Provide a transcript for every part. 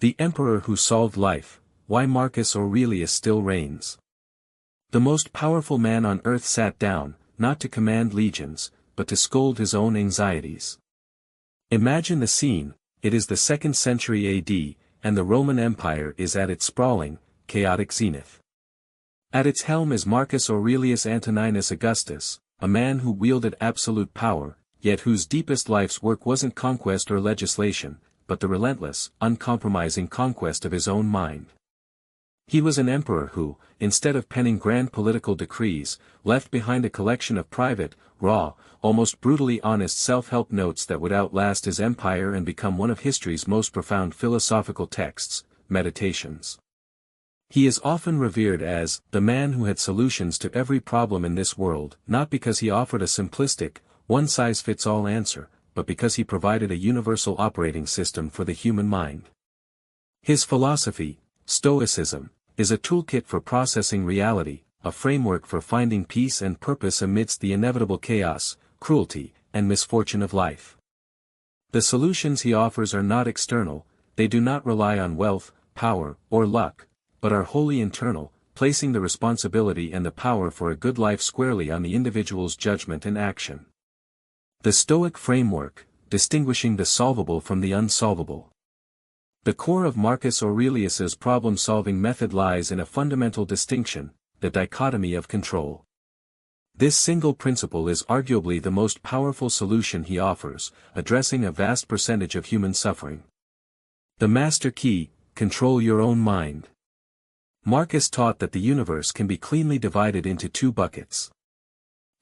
The Emperor who solved life, why Marcus Aurelius still reigns. The most powerful man on earth sat down, not to command legions, but to scold his own anxieties. Imagine the scene, it is the 2nd century AD, and the Roman Empire is at its sprawling, chaotic zenith. At its helm is Marcus Aurelius Antoninus Augustus, a man who wielded absolute power, yet whose deepest life's work wasn't conquest or legislation, but the relentless, uncompromising conquest of his own mind. He was an emperor who, instead of penning grand political decrees, left behind a collection of private, raw, almost brutally honest self-help notes that would outlast his empire and become one of history's most profound philosophical texts, Meditations. He is often revered as the man who had solutions to every problem in this world, not because he offered a simplistic, one-size-fits-all answer, but because he provided a universal operating system for the human mind. His philosophy, Stoicism, is a toolkit for processing reality, a framework for finding peace and purpose amidst the inevitable chaos, cruelty, and misfortune of life. The solutions he offers are not external, they do not rely on wealth, power, or luck, but are wholly internal, placing the responsibility and the power for a good life squarely on the individual's judgment and action. The Stoic framework, distinguishing the solvable from the unsolvable. The core of Marcus Aurelius's problem-solving method lies in a fundamental distinction, the dichotomy of control. This single principle is arguably the most powerful solution he offers, addressing a vast percentage of human suffering. The master key, control your own mind. Marcus taught that the universe can be cleanly divided into 2 buckets.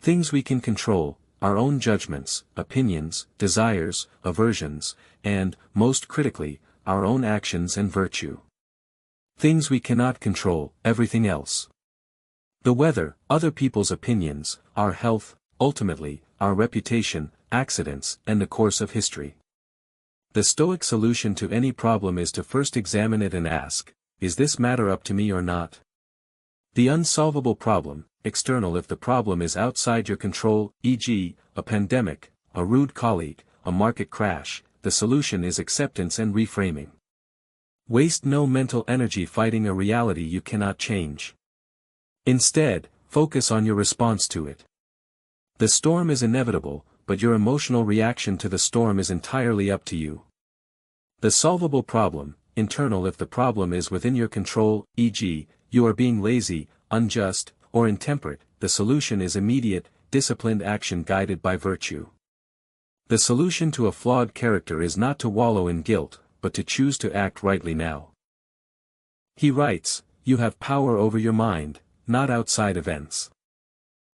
Things we can control, our own judgments, opinions, desires, aversions, and, most critically, our own actions and virtue. Things we cannot control, everything else. The weather, other people's opinions, our health, ultimately, our reputation, accidents, and the course of history. The Stoic solution to any problem is to first examine it and ask, is this matter up to me or not? The unsolvable problem, external if the problem is outside your control, e.g., a pandemic, a rude colleague, a market crash, the solution is acceptance and reframing. Waste no mental energy fighting a reality you cannot change. Instead, focus on your response to it. The storm is inevitable, but your emotional reaction to the storm is entirely up to you. The solvable problem, internal if the problem is within your control, e.g., you are being lazy, unjust, or intemperate, the solution is immediate, disciplined action guided by virtue. The solution to a flawed character is not to wallow in guilt, but to choose to act rightly now. He writes, you have power over your mind, not outside events.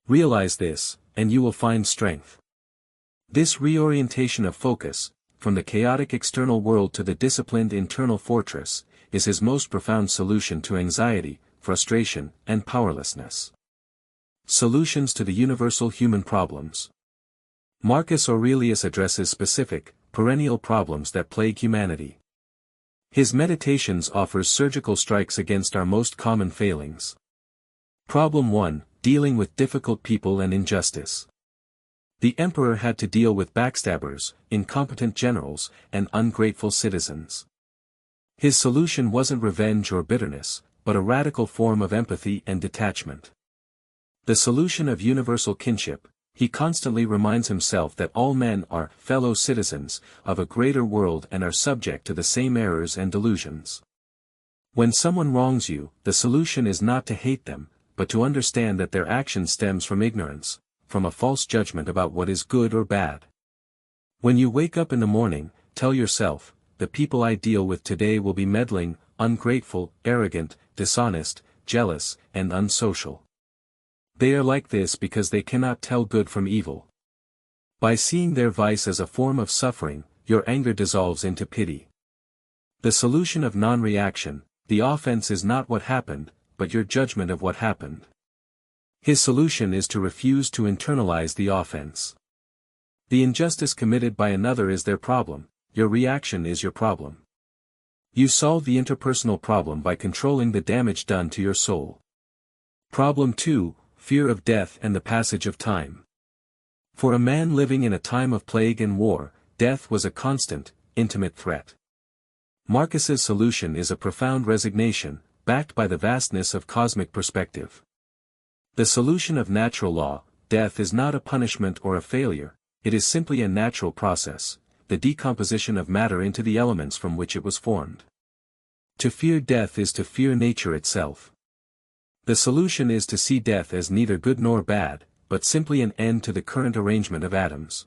Realize this, and you will find strength. This reorientation of focus, from the chaotic external world to the disciplined internal fortress, is his most profound solution to anxiety, frustration, and powerlessness. Solutions to the universal human problems. Marcus Aurelius addresses specific, perennial problems that plague humanity. His Meditations offers surgical strikes against our most common failings. Problem 1, dealing with difficult people and injustice. The emperor had to deal with backstabbers, incompetent generals, and ungrateful citizens. His solution wasn't revenge or bitterness, but a radical form of empathy and detachment. The solution of universal kinship, he constantly reminds himself that all men are fellow citizens of a greater world and are subject to the same errors and delusions. When someone wrongs you, the solution is not to hate them, but to understand that their action stems from ignorance, from a false judgment about what is good or bad. When you wake up in the morning, tell yourself, the people I deal with today will be meddling, ungrateful, arrogant, dishonest, jealous, and unsocial. They are like this because they cannot tell good from evil. By seeing their vice as a form of suffering, your anger dissolves into pity. The solution of non-reaction, the offense is not what happened, but your judgment of what happened. His solution is to refuse to internalize the offense. The injustice committed by another is their problem, your reaction is your problem. You solve the interpersonal problem by controlling the damage done to your soul. Problem 2, fear of death and the passage of time. For a man living in a time of plague and war, death was a constant, intimate threat. Marcus's solution is a profound resignation, backed by the vastness of cosmic perspective. The solution of natural law, death is not a punishment or a failure, it is simply a natural process, the decomposition of matter into the elements from which it was formed. To fear death is to fear nature itself. The solution is to see death as neither good nor bad, but simply an end to the current arrangement of atoms.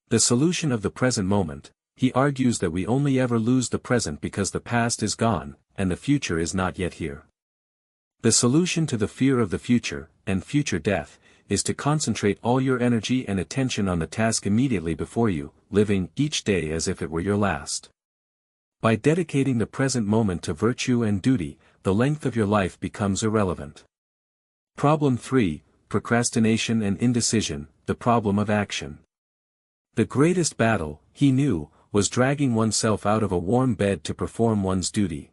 The solution of the present moment, he argues that we only ever lose the present because the past is gone, and the future is not yet here. The solution to the fear of the future, and future death, is to concentrate all your energy and attention on the task immediately before you, living each day as if it were your last. By dedicating the present moment to virtue and duty, the length of your life becomes irrelevant. Problem 3. Procrastination and indecision, the problem of action. The greatest battle, he knew, was dragging oneself out of a warm bed to perform one's duty.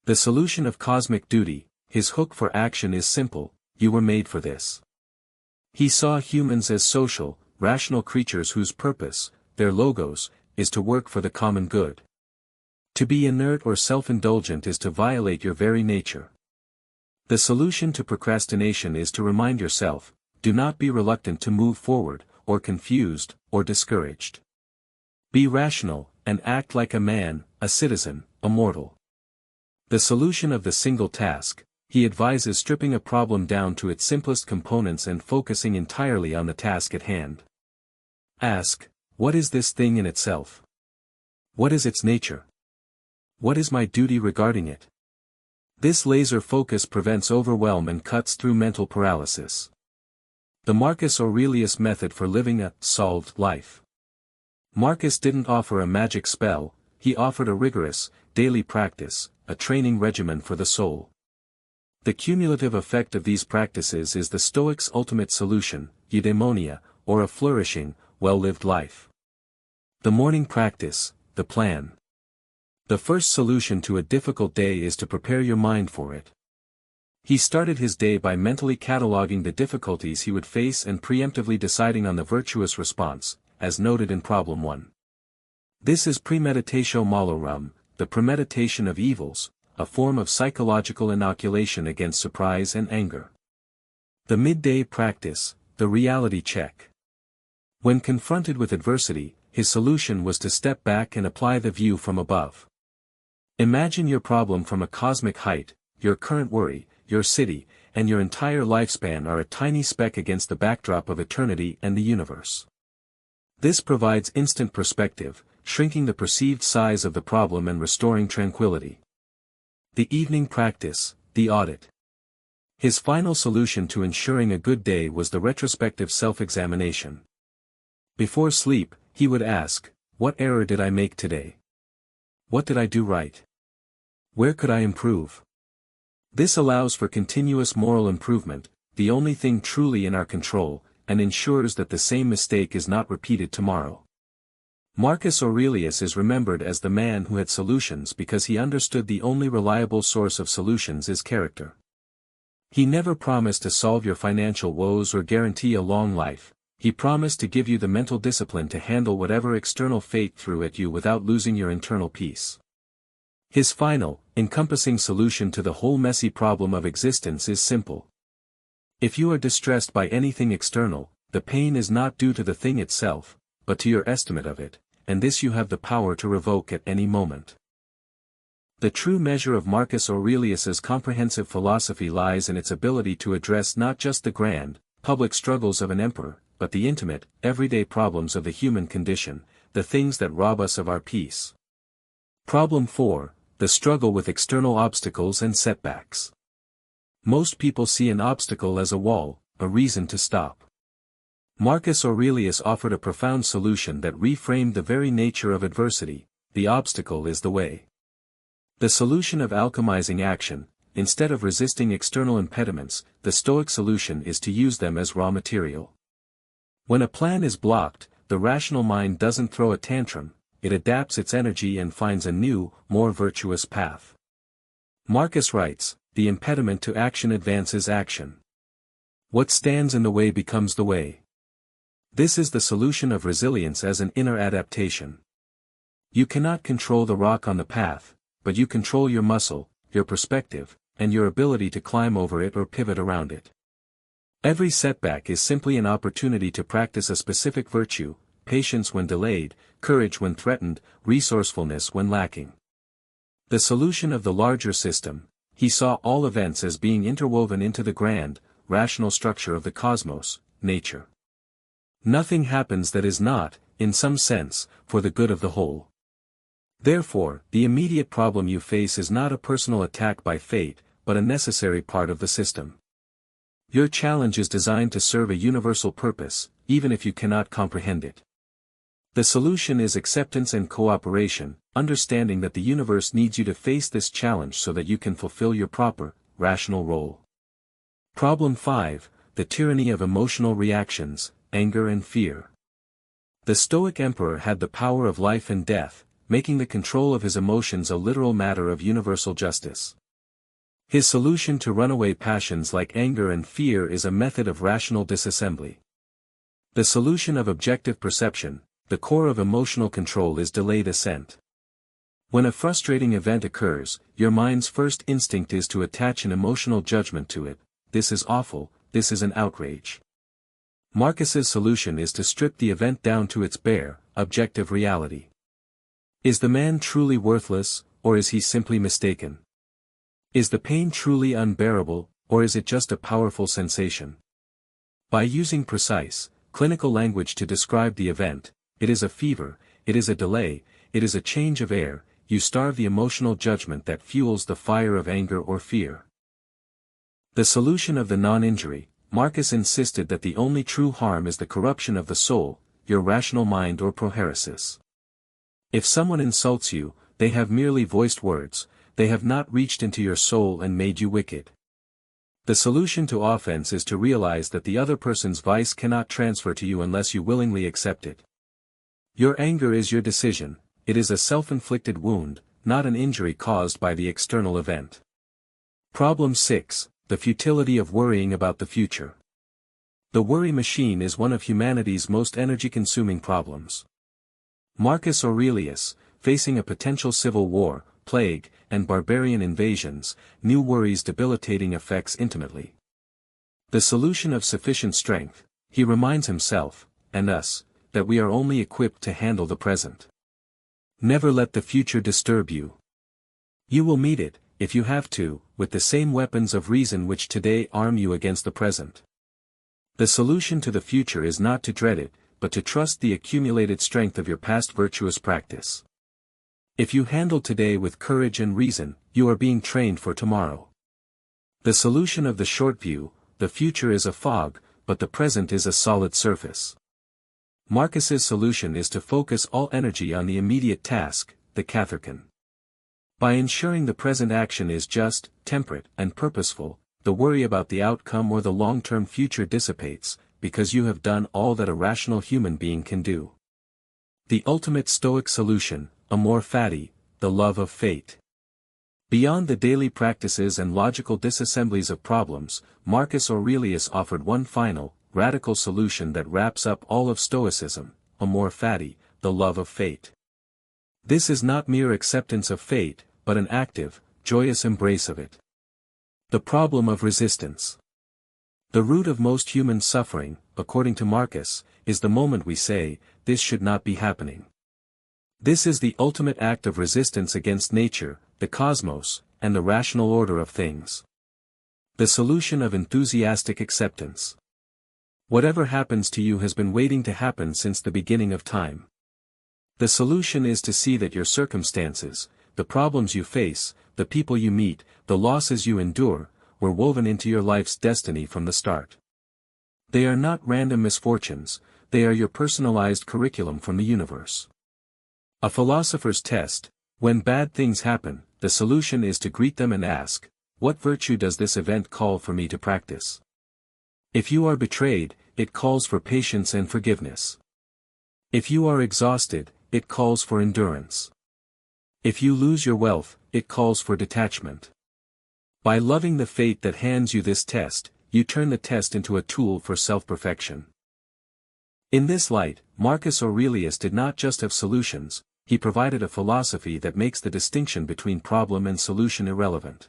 The solution of cosmic duty, his hook for action is simple: you were made for this. He saw humans as social, rational creatures whose purpose, their logos, is to work for the common good. To be inert or self-indulgent is to violate your very nature. The solution to procrastination is to remind yourself, do not be reluctant to move forward, or confused, or discouraged. Be rational, and act like a man, a citizen, a mortal. The solution of the single task, he advises stripping a problem down to its simplest components and focusing entirely on the task at hand. Ask, what is this thing in itself? What is its nature? What is my duty regarding it? This laser focus prevents overwhelm and cuts through mental paralysis. The Marcus Aurelius method for living a solved life. Marcus didn't offer a magic spell, he offered a rigorous, daily practice, a training regimen for the soul. The cumulative effect of these practices is the Stoic's ultimate solution, eudaimonia, or a flourishing, well-lived life. The morning practice, the plan. The first solution to a difficult day is to prepare your mind for it. He started his day by mentally cataloging the difficulties he would face and preemptively deciding on the virtuous response, as noted in Problem 1. This is premeditatio malorum, the premeditation of evils, a form of psychological inoculation against surprise and anger. The midday practice, the reality check. When confronted with adversity, his solution was to step back and apply the view from above. Imagine your problem from a cosmic height, your current worry, your city, and your entire lifespan are a tiny speck against the backdrop of eternity and the universe. This provides instant perspective, shrinking the perceived size of the problem and restoring tranquility. The evening practice, the audit. His final solution to ensuring a good day was the retrospective self-examination. Before sleep, he would ask, what error did I make today? What did I do right? Where could I improve? This allows for continuous moral improvement, the only thing truly in our control, and ensures that the same mistake is not repeated tomorrow. Marcus Aurelius is remembered as the man who had solutions because he understood the only reliable source of solutions is character. He never promised to solve your financial woes or guarantee a long life. He promised to give you the mental discipline to handle whatever external fate threw at you without losing your internal peace. His final, encompassing solution to the whole messy problem of existence is simple. If you are distressed by anything external, the pain is not due to the thing itself, but to your estimate of it, and this you have the power to revoke at any moment. The true measure of Marcus Aurelius's comprehensive philosophy lies in its ability to address not just the grand, public struggles of an emperor, but the intimate, everyday problems of the human condition, the things that rob us of our peace. Problem 4. The struggle with external obstacles and setbacks. Most people see an obstacle as a wall, a reason to stop. Marcus Aurelius offered a profound solution that reframed the very nature of adversity: the obstacle is the way. The solution of alchemizing action: instead of resisting external impediments, the Stoic solution is to use them as raw material. When a plan is blocked, the rational mind doesn't throw a tantrum, it adapts its energy and finds a new, more virtuous path. Marcus writes, the impediment to action advances action. What stands in the way becomes the way. This is the solution of resilience as an inner adaptation. You cannot control the rock on the path, but you control your muscle, your perspective, and your ability to climb over it or pivot around it. Every setback is simply an opportunity to practice a specific virtue: patience when delayed, courage when threatened, resourcefulness when lacking. The solution of the larger system: he saw all events as being interwoven into the grand, rational structure of the cosmos, nature. Nothing happens that is not, in some sense, for the good of the whole. Therefore, the immediate problem you face is not a personal attack by fate, but a necessary part of the system. Your challenge is designed to serve a universal purpose, even if you cannot comprehend it. The solution is acceptance and cooperation, understanding that the universe needs you to face this challenge so that you can fulfill your proper, rational role. Problem 5, the tyranny of emotional reactions, anger and fear. The Stoic Emperor had the power of life and death, making the control of his emotions a literal matter of universal justice. His solution to runaway passions like anger and fear is a method of rational disassembly. The solution of objective perception, the core of emotional control, is delayed assent. When a frustrating event occurs, your mind's first instinct is to attach an emotional judgment to it: this is awful, this is an outrage. Marcus's solution is to strip the event down to its bare, objective reality. Is the man truly worthless, or is he simply mistaken? Is the pain truly unbearable, or is it just a powerful sensation? By using precise, clinical language to describe the event: it is a fever, it is a delay, it is a change of air, you starve the emotional judgment that fuels the fire of anger or fear. The solution of the non-injury: Marcus insisted that the only true harm is the corruption of the soul, your rational mind or prohairesis. If someone insults you, they have merely voiced words, they have not reached into your soul and made you wicked. The solution to offense is to realize that the other person's vice cannot transfer to you unless you willingly accept it. Your anger is your decision, it is a self-inflicted wound, not an injury caused by the external event. Problem 6, the futility of worrying about the future. The worry machine is one of humanity's most energy-consuming problems. Marcus Aurelius, facing a potential civil war, plague, and barbarian invasions, knew worry's debilitating effects intimately. The solution of sufficient strength: he reminds himself, and us, that we are only equipped to handle the present. Never let the future disturb you. You will meet it, if you have to, with the same weapons of reason which today arm you against the present. The solution to the future is not to dread it, but to trust the accumulated strength of your past virtuous practice. If you handle today with courage and reason, you are being trained for tomorrow. The solution of the short view: the future is a fog, but the present is a solid surface. Marcus's solution is to focus all energy on the immediate task, the katharkon. By ensuring the present action is just, temperate, and purposeful, the worry about the outcome or the long-term future dissipates, because you have done all that a rational human being can do. The ultimate Stoic solution: amor fati, the love of fate. Beyond the daily practices and logical disassemblies of problems, Marcus Aurelius offered one final, radical solution that wraps up all of Stoicism: amor fati, the love of fate. This is not mere acceptance of fate, but an active, joyous embrace of it. The problem of resistance. The root of most human suffering, according to Marcus, is the moment we say, "This should not be happening." This is the ultimate act of resistance against nature, the cosmos, and the rational order of things. The solution of enthusiastic acceptance. Whatever happens to you has been waiting to happen since the beginning of time. The solution is to see that your circumstances, the problems you face, the people you meet, the losses you endure, were woven into your life's destiny from the start. They are not random misfortunes, they are your personalized curriculum from the universe. A philosopher's test: when bad things happen, the solution is to greet them and ask, what virtue does this event call for me to practice? If you are betrayed, it calls for patience and forgiveness. If you are exhausted, it calls for endurance. If you lose your wealth, it calls for detachment. By loving the fate that hands you this test, you turn the test into a tool for self-perfection. In this light, Marcus Aurelius did not just have solutions, he provided a philosophy that makes the distinction between problem and solution irrelevant.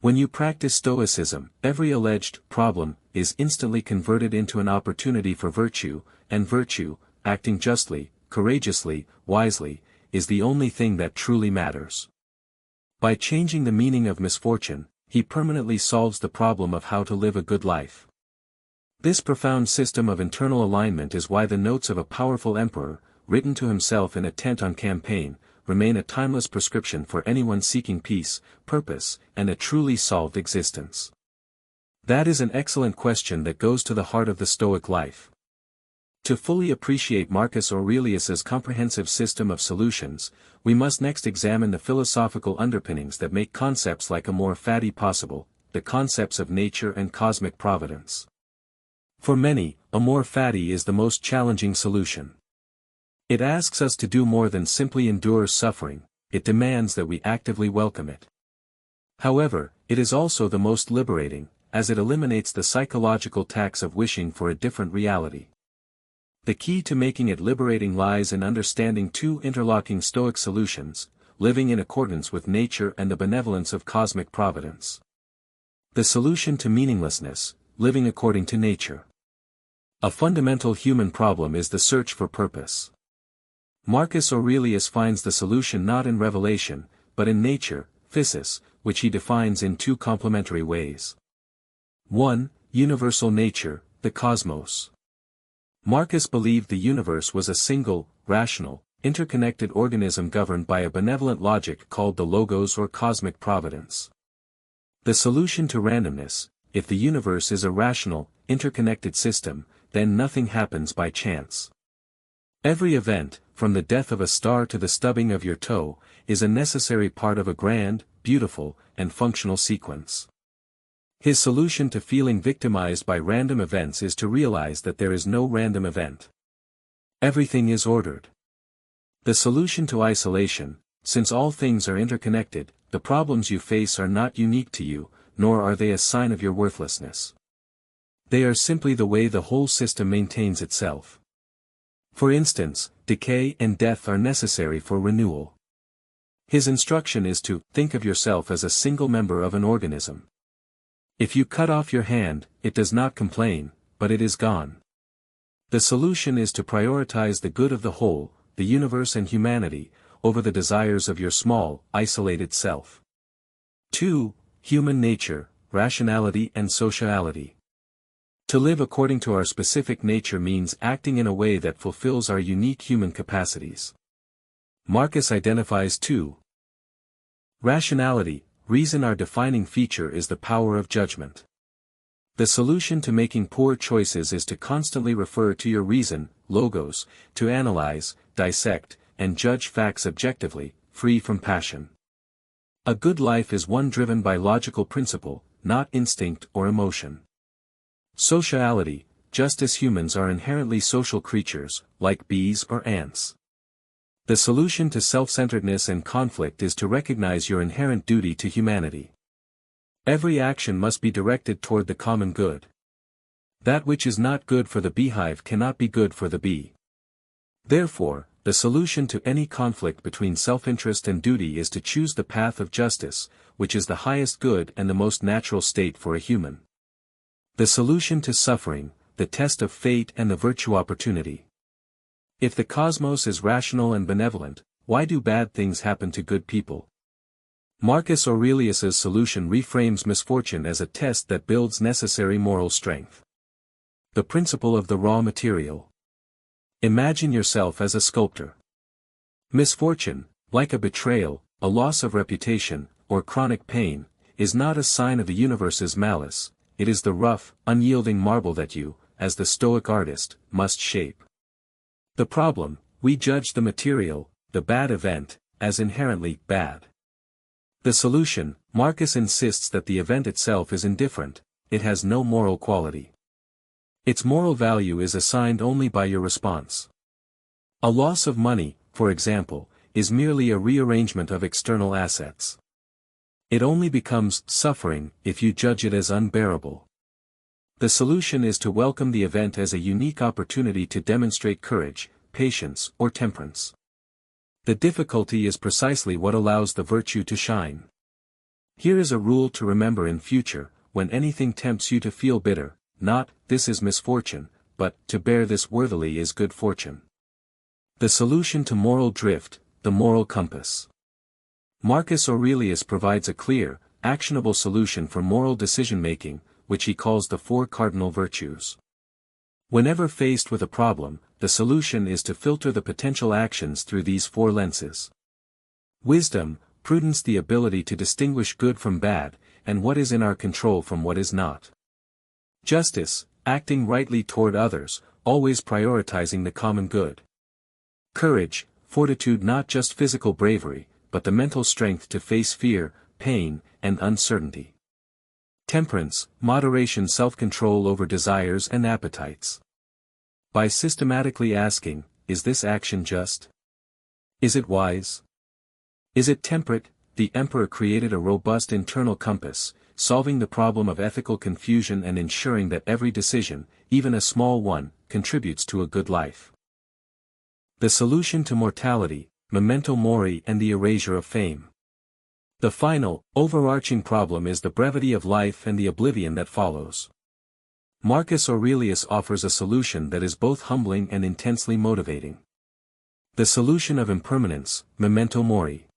When you practice Stoicism, every alleged problem is instantly converted into an opportunity for virtue, and virtue, acting justly, courageously, wisely, is the only thing that truly matters. By changing the meaning of misfortune, he permanently solves the problem of how to live a good life. This profound system of internal alignment is why the notes of a powerful emperor, written to himself in a tent on campaign, remain a timeless prescription for anyone seeking peace, purpose, and a truly solved existence. That is an excellent question that goes to the heart of the Stoic life. To fully appreciate Marcus Aurelius's comprehensive system of solutions, we must next examine the philosophical underpinnings that make concepts like amor fati possible, the concepts of nature and cosmic providence. For many, amor fati is the most challenging solution. It asks us to do more than simply endure suffering, it demands that we actively welcome it. However, it is also the most liberating, as it eliminates the psychological tax of wishing for a different reality. The key to making it liberating lies in understanding two interlocking Stoic solutions, living in accordance with nature and the benevolence of cosmic providence. The solution to meaninglessness, living according to nature. A fundamental human problem is the search for purpose. Marcus Aurelius finds the solution not in revelation, but in nature, physis, which he defines in two complementary ways. 1. Universal nature, the cosmos. Marcus believed the universe was a single, rational, interconnected organism governed by a benevolent logic called the logos or cosmic providence. The solution to randomness: if the universe is a rational, interconnected system, then nothing happens by chance. Every event, from the death of a star to the stubbing of your toe, is a necessary part of a grand, beautiful, and functional sequence. His solution to feeling victimized by random events is to realize that there is no random event. Everything is ordered. The solution to isolation: since all things are interconnected, the problems you face are not unique to you, nor are they a sign of your worthlessness. They are simply the way the whole system maintains itself. For instance, decay and death are necessary for renewal. His instruction is to think of yourself as a single member of an organism. If you cut off your hand, it does not complain, but it is gone. The solution is to prioritize the good of the whole, the universe and humanity, over the desires of your small, isolated self. 2. Human nature, rationality and sociality. To live according to our specific nature means acting in a way that fulfills our unique human capacities. Marcus identifies 2. Rationality: reason. Our defining feature is the power of judgment. The solution to making poor choices is to constantly refer to your reason, logos, to analyze, dissect, and judge facts objectively, free from passion. A good life is one driven by logical principle, not instinct or emotion. Sociality: just as humans are inherently social creatures, like bees or ants. The solution to self-centeredness and conflict is to recognize your inherent duty to humanity. Every action must be directed toward the common good. That which is not good for the beehive cannot be good for the bee. Therefore, the solution to any conflict between self-interest and duty is to choose the path of justice, which is the highest good and the most natural state for a human. The solution to suffering: the test of fate and the virtue opportunity. If the cosmos is rational and benevolent, why do bad things happen to good people? Marcus Aurelius's solution reframes misfortune as a test that builds necessary moral strength. The principle of the raw material. Imagine yourself as a sculptor. Misfortune, like a betrayal, a loss of reputation, or chronic pain, is not a sign of the universe's malice. It is the rough, unyielding marble that you, as the Stoic artist, must shape. The problem: we judge the material, the bad event, as inherently bad. The solution: Marcus insists that the event itself is indifferent, it has no moral quality. Its moral value is assigned only by your response. A loss of money, for example, is merely a rearrangement of external assets. It only becomes suffering if you judge it as unbearable. The solution is to welcome the event as a unique opportunity to demonstrate courage, patience, or temperance. The difficulty is precisely what allows the virtue to shine. Here is a rule to remember in future: when anything tempts you to feel bitter, not, "This is misfortune," but, "To bear this worthily is good fortune." The solution to moral drift, the moral compass. Marcus Aurelius provides a clear, actionable solution for moral decision-making, which he calls the four cardinal virtues. Whenever faced with a problem, the solution is to filter the potential actions through these four lenses. Wisdom, prudence, the ability to distinguish good from bad, and what is in our control from what is not. Justice, acting rightly toward others, always prioritizing the common good. Courage, fortitude, not just physical bravery, but the mental strength to face fear, pain, and uncertainty. Temperance, moderation, self-control over desires and appetites. By systematically asking, is this action just? Is it wise? Is it temperate? The emperor created a robust internal compass, solving the problem of ethical confusion and ensuring that every decision, even a small one, contributes to a good life. The solution to mortality, memento mori, and the erasure of fame. The final, overarching problem is the brevity of life and the oblivion that follows. Marcus Aurelius offers a solution that is both humbling and intensely motivating. The solution of impermanence, memento mori.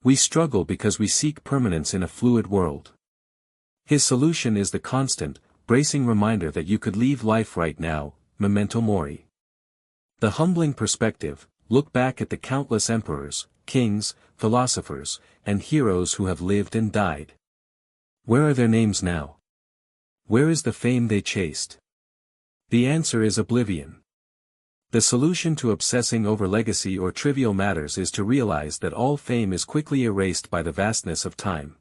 We struggle because we seek permanence in a fluid world. His solution is the constant, bracing reminder that you could leave life right now, memento mori. The humbling perspective: look back at the countless emperors, kings, philosophers, and heroes who have lived and died. Where are their names now? Where is the fame they chased? The answer is oblivion. The solution to obsessing over legacy or trivial matters is to realize that all fame is quickly erased by the vastness of time.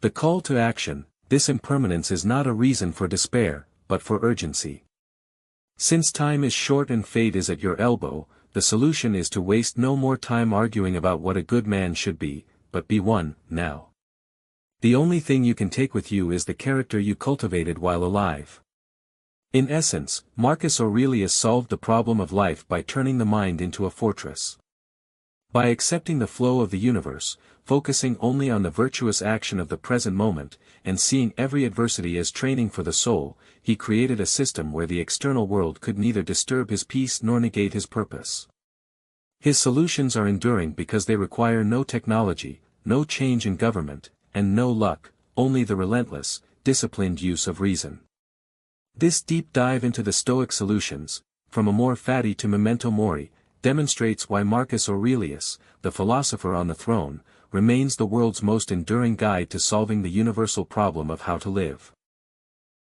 The call to action: this impermanence is not a reason for despair, but for urgency. Since time is short and fate is at your elbow, the solution is to waste no more time arguing about what a good man should be, but be one, now. The only thing you can take with you is the character you cultivated while alive. In essence, Marcus Aurelius solved the problem of life by turning the mind into a fortress. By accepting the flow of the universe, focusing only on the virtuous action of the present moment, and seeing every adversity as training for the soul, he created a system where the external world could neither disturb his peace nor negate his purpose. His solutions are enduring because they require no technology, no change in government, and no luck, only the relentless, disciplined use of reason. This deep dive into the Stoic solutions, from amor fati to memento mori, demonstrates why Marcus Aurelius, the philosopher on the throne, remains the world's most enduring guide to solving the universal problem of how to live.